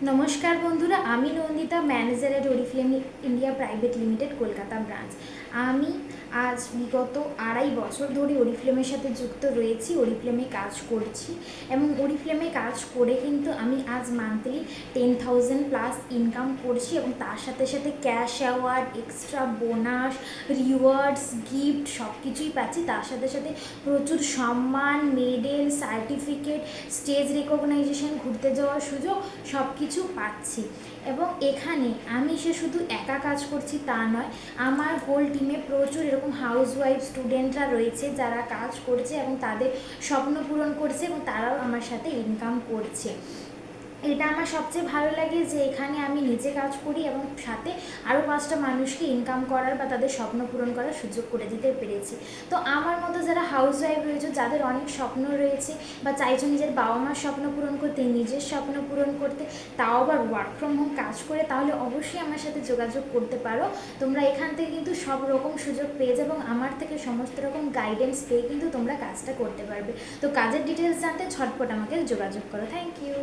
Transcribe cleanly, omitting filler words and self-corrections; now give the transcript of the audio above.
নমস্কার বন্ধুরা, আমি Nandita, manager at Oriflame India private limited, Kolkata branch. আমি আজ বিগত 2.5 বছর ধরে ওরিফ্লেমের সাথে যুক্ত রয়েছি, ওরিফ্লেমে কাজ করছি এবং ওরিফ্লেমে কাজ করে কিন্তু আমি আজ মান্থলি 10,000+ ইনকাম করছি এবং তার সাথে সাথে cash award, extra bonus, rewards, gift সব কিছুই পাচ্ছি। তার সাথে সাথে প্রচুর সম্মান, মেডেল, সার্টিফিকেট, স্টেজ রেকগনাইজেশন, ঘুরতে যাওয়ার সুযোগ সব কিছু পাচ্ছি। এবং এখানে আমি শুধু একা কাজ করছি তা নয়, আমার হোল টিমে প্রচুর এরকম হাউসওয়াইফ স্টুডেন্টরা রয়েছে যারা কাজ করছে এবং তাদের স্বপ্ন পূরণ করছে এবং তারাও আমার সাথে ইনকাম করছে। এটা আমার সবচেয়ে ভালো লাগে যে এখানে আমি নিজে কাজ করি এবং সাথে আরও 5টা মানুষকে ইনকাম করার বা তাদের স্বপ্ন পূরণ করার সুযোগ করে দিতে পেরেছি। তো আমার মতো যারা হাউস ওয়াইফ রয়েছে, যাদের অনেক স্বপ্ন রয়েছে বা চাইছো নিজের বাবা মার স্বপ্ন পূরণ করতে, নিজের স্বপ্ন পূরণ করতে, তাও আবার ওয়ার্ক ফ্রম হোম কাজ করে, তাহলে অবশ্যই আমার সাথে যোগাযোগ করতে পারো। তোমরা এখান থেকে কিন্তু সব রকম সুযোগ পেয়ে যাবে এবং আমার থেকে সমস্ত রকম গাইডেন্স পেয়ে কিন্তু তোমরা কাজটা করতে পারবে। তো কাজের ডিটেলস জানতে ঝটপট আমাকে যোগাযোগ করো। Thank you.